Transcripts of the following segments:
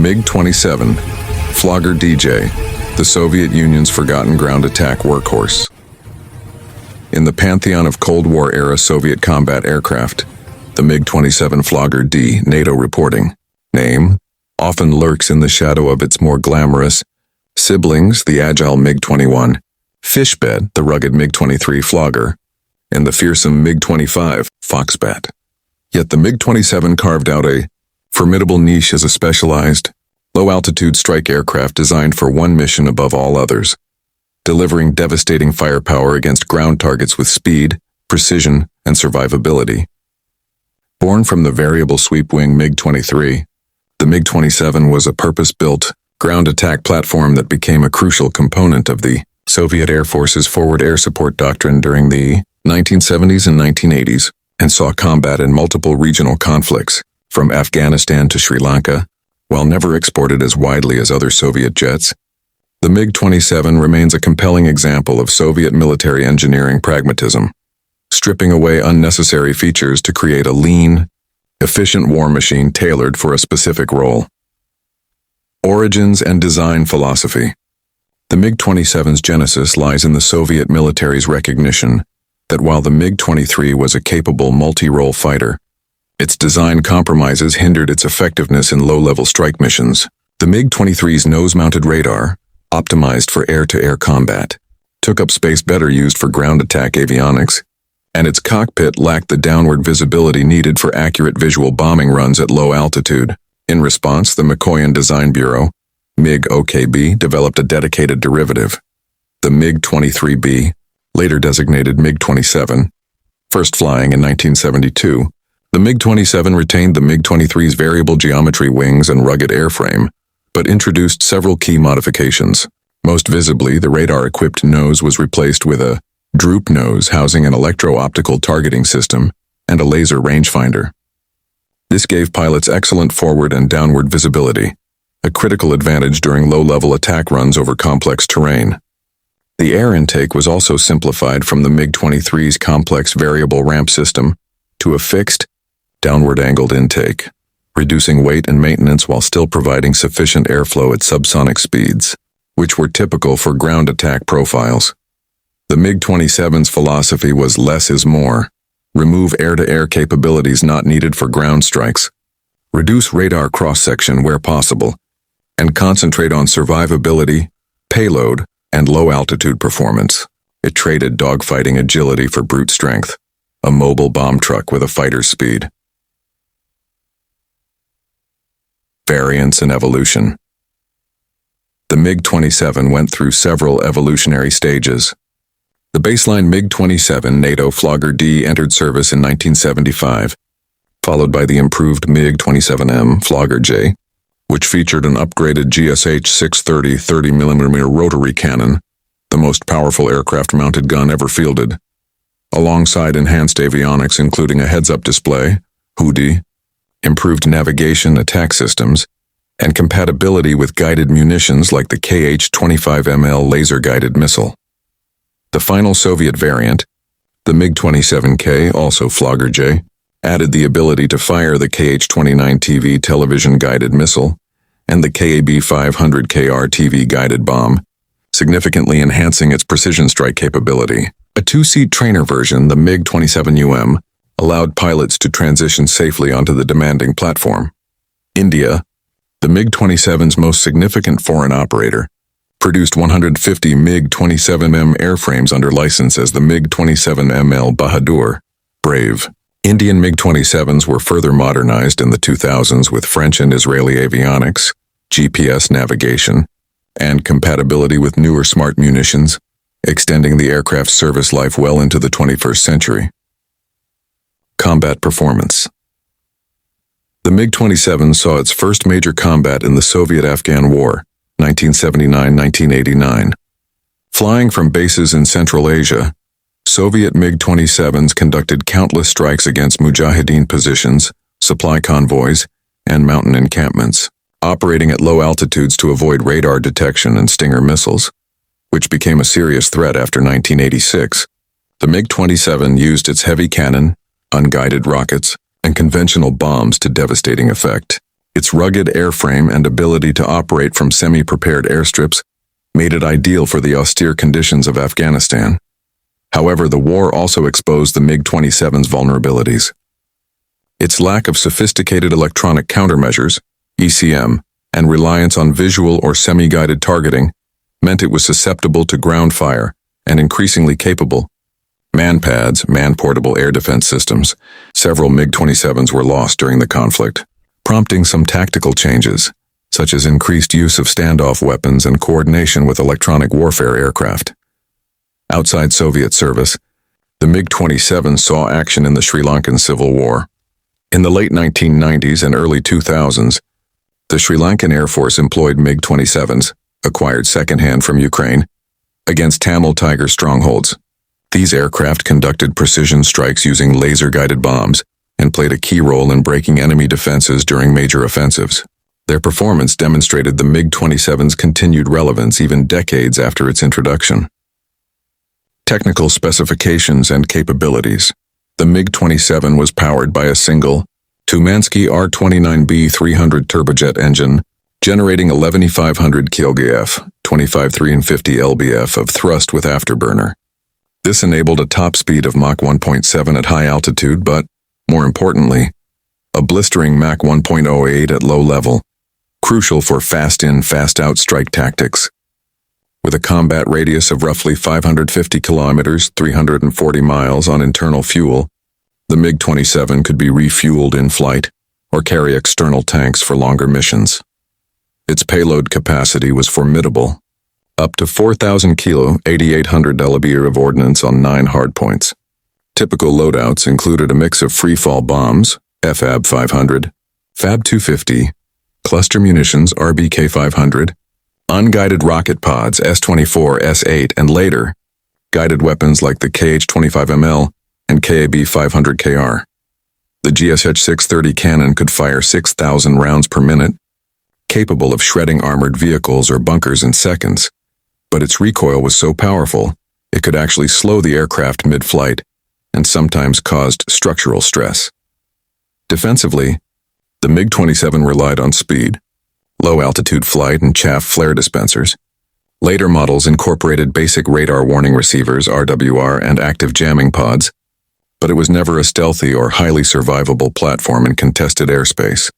MiG-27, Flogger-D, the Soviet Union's forgotten ground attack workhorse. In the pantheon of Cold War-era Soviet combat aircraft, the MiG-27 Flogger-D, NATO reporting, name, often lurks in the shadow of its more glamorous siblings, the agile MiG-21, Fishbed, the rugged MiG-23 Flogger, and the fearsome MiG-25, Foxbat. Yet the MiG-27 carved out a formidable niche as a specialized, low-altitude strike aircraft designed for one mission above all others, delivering devastating firepower against ground targets with speed, precision, and survivability. Born from the variable sweep-wing MiG-23, the MiG-27 was a purpose-built, ground attack platform that became a crucial component of the Soviet Air Force's forward air support doctrine during the 1970s and 1980s, and saw combat in multiple regional conflicts, from Afghanistan to Sri Lanka. While never exported as widely as other Soviet jets, the MiG-27 remains a compelling example of Soviet military engineering pragmatism, stripping away unnecessary features to create a lean, efficient war machine tailored for a specific role. Origins and design philosophy. The MiG-27's genesis lies in the Soviet military's recognition that while the MiG-23 was a capable multi-role fighter, its design compromises hindered its effectiveness in low-level strike missions. The MiG-23's nose-mounted radar, optimized for air-to-air combat, took up space better used for ground attack avionics, and its cockpit lacked the downward visibility needed for accurate visual bombing runs at low altitude. In response, the Mikoyan Design Bureau, MiG-OKB, developed a dedicated derivative, the MiG-23B, later designated MiG-27. First flying in 1972, the MiG-27 retained the MiG-23's variable geometry wings and rugged airframe, but introduced several key modifications. Most visibly, the radar-equipped nose was replaced with a droop nose housing an electro-optical targeting system and a laser rangefinder. This gave pilots excellent forward and downward visibility, a critical advantage during low-level attack runs over complex terrain. The air intake was also simplified from the MiG-23's complex variable ramp system to a fixed, downward-angled intake, reducing weight and maintenance while still providing sufficient airflow at subsonic speeds, which were typical for ground attack profiles. The MiG-27's philosophy was less is more. Remove air-to-air capabilities not needed for ground strikes, reduce radar cross-section where possible, and concentrate on survivability, payload, and low-altitude performance. It traded dogfighting agility for brute strength, a mobile bomb truck with a fighter's speed. Variants and evolution. The MiG-27 went through several evolutionary stages. The baseline MiG-27 NATO Flogger-D entered service in 1975, followed by the improved MiG-27M Flogger-J, which featured an upgraded GSH-630 30mm rotary cannon, the most powerful aircraft-mounted gun ever fielded, alongside enhanced avionics including a heads-up display, HUD, improved navigation attack systems, and compatibility with guided munitions like the Kh-25ML laser-guided missile. The final Soviet variant, the MiG-27K, also Flogger-J, added the ability to fire the Kh-29 TV television-guided missile and the KAB-500KR TV-guided bomb, significantly enhancing its precision strike capability. A two-seat trainer version, the MiG-27UM, allowed pilots to transition safely onto the demanding platform. India, the MiG-27's most significant foreign operator, produced 150 MiG-27M airframes under license as the MiG-27ML Bahadur, Brave. Indian MiG-27s were further modernized in the 2000s with French and Israeli avionics, GPS navigation, and compatibility with newer smart munitions, extending the aircraft's service life well into the 21st century. Combat performance. The MiG-27 saw its first major combat in the Soviet-Afghan War, 1979-1989. Flying from bases in Central Asia, Soviet MiG-27s conducted countless strikes against Mujahideen positions, supply convoys, and mountain encampments, operating at low altitudes to avoid radar detection and Stinger missiles, which became a serious threat after 1986. The MiG-27 used its heavy cannon, unguided rockets, and conventional bombs to devastating effect. Its rugged airframe and ability to operate from semi-prepared airstrips made it ideal for the austere conditions of Afghanistan. However, the war also exposed the MiG-27's vulnerabilities. Its lack of sophisticated electronic countermeasures, ECM, and reliance on visual or semi-guided targeting meant it was susceptible to ground fire and increasingly capable. Man-PADS, man-portable air defense systems. Several MiG-27s were lost during the conflict, prompting some tactical changes, such as increased use of standoff weapons and coordination with electronic warfare aircraft. Outside Soviet service, the MiG-27 saw action in the Sri Lankan Civil War. In the late 1990s and early 2000s, the Sri Lankan Air Force employed MiG-27s, acquired secondhand from Ukraine, against Tamil Tiger strongholds. These aircraft conducted precision strikes using laser-guided bombs and played a key role in breaking enemy defenses during major offensives. Their performance demonstrated the MiG-27's continued relevance even decades after its introduction. Technical specifications and capabilities. The MiG-27 was powered by a single Tumansky R-29B 300 turbojet engine, generating 11,500 kgf, 25,350 lbf of thrust with afterburner. This enabled a top speed of Mach 1.7 at high altitude, but, more importantly, a blistering Mach 1.08 at low level, crucial for fast-in, fast-out strike tactics. With a combat radius of roughly 550 kilometers, 340 miles on internal fuel, the MiG-27 could be refueled in flight or carry external tanks for longer missions. Its payload capacity was formidable, up to 4,000 kilo, 8,800 lbr of ordnance on 9 hardpoints. Typical loadouts included a mix of free-fall bombs, FAB 500, FAB 250, cluster munitions, RBK 500, unguided rocket pods, S-24, S-8, and later, guided weapons like the KH-25ML and KAB-500KR. The GSH-630 cannon could fire 6,000 rounds per minute, capable of shredding armored vehicles or bunkers in seconds, but its recoil was so powerful, it could actually slow the aircraft mid-flight and sometimes caused structural stress. Defensively, the MiG-27 relied on speed, low-altitude flight, and chaff flare dispensers. Later models incorporated basic radar warning receivers, RWR, and active jamming pods, but it was never a stealthy or highly survivable platform in contested airspace,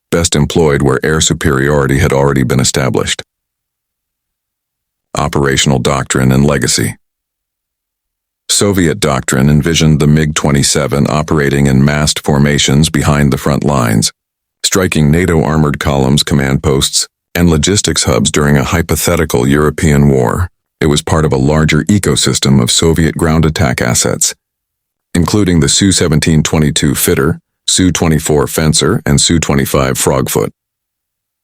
best employed where air superiority had already been established. Operational doctrine and legacy. Soviet doctrine envisioned the MiG-27 operating in massed formations behind the front lines, striking NATO armored columns, command posts, and logistics hubs during a hypothetical European war. It was part of a larger ecosystem of Soviet ground attack assets, including the Su-17-22 Fitter, Su-24 Fencer, and Su-25 Frogfoot.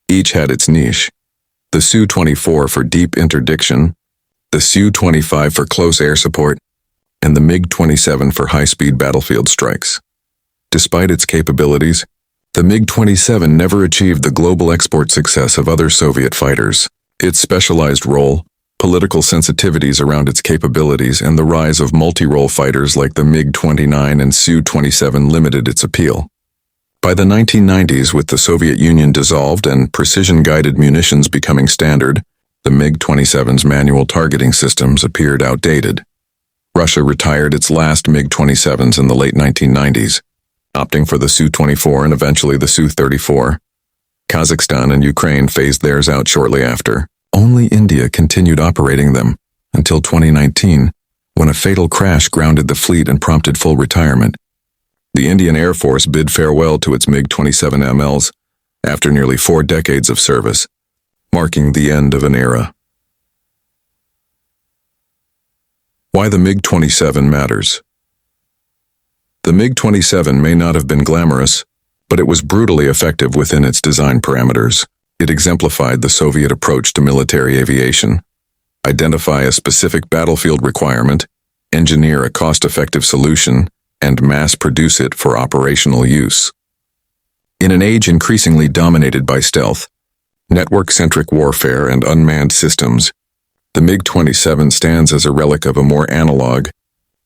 Each had its niche. The Su-24 for deep interdiction, the Su-25 for close air support, and the MiG-27 for high-speed battlefield strikes. Despite its capabilities, the MiG-27 never achieved the global export success of other Soviet fighters. Its specialized role, political sensitivities around its capabilities, and the rise of multi-role fighters like the MiG-29 and Su-27 limited its appeal. By the 1990s, with the Soviet Union dissolved and precision-guided munitions becoming standard, the MiG-27's manual targeting systems appeared outdated. Russia retired its last MiG-27s in the late 1990s, opting for the Su-24 and eventually the Su-34. Kazakhstan and Ukraine phased theirs out shortly after. Only India continued operating them until 2019, when a fatal crash grounded the fleet and prompted full retirement. The Indian Air Force bid farewell to its MiG-27MLs after nearly 4 decades of service, marking the end of an era. Why the MiG-27 matters. The MiG-27 may not have been glamorous, but it was brutally effective within its design parameters. It exemplified the Soviet approach to military aviation. Identify a specific battlefield requirement, engineer a cost-effective solution, and mass-produce it for operational use. In an age increasingly dominated by stealth, network-centric warfare, and unmanned systems, the MiG-27 stands as a relic of a more analog,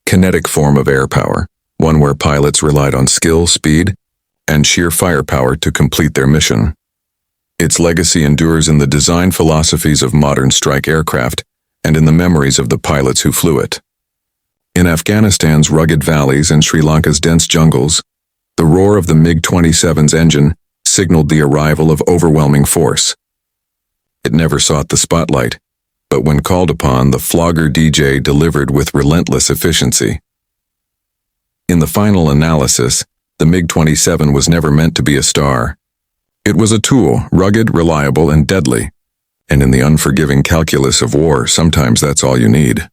kinetic form of air power, one where pilots relied on skill, speed, and sheer firepower to complete their mission. Its legacy endures in the design philosophies of modern strike aircraft and in the memories of the pilots who flew it. In Afghanistan's rugged valleys and Sri Lanka's dense jungles, the roar of the MiG-27's engine signaled the arrival of overwhelming force. It never sought the spotlight, but when called upon, the Flogger-D delivered with relentless efficiency. In the final analysis, the MiG-27 was never meant to be a star. It was a tool, rugged, reliable, and deadly. And in the unforgiving calculus of war, sometimes that's all you need.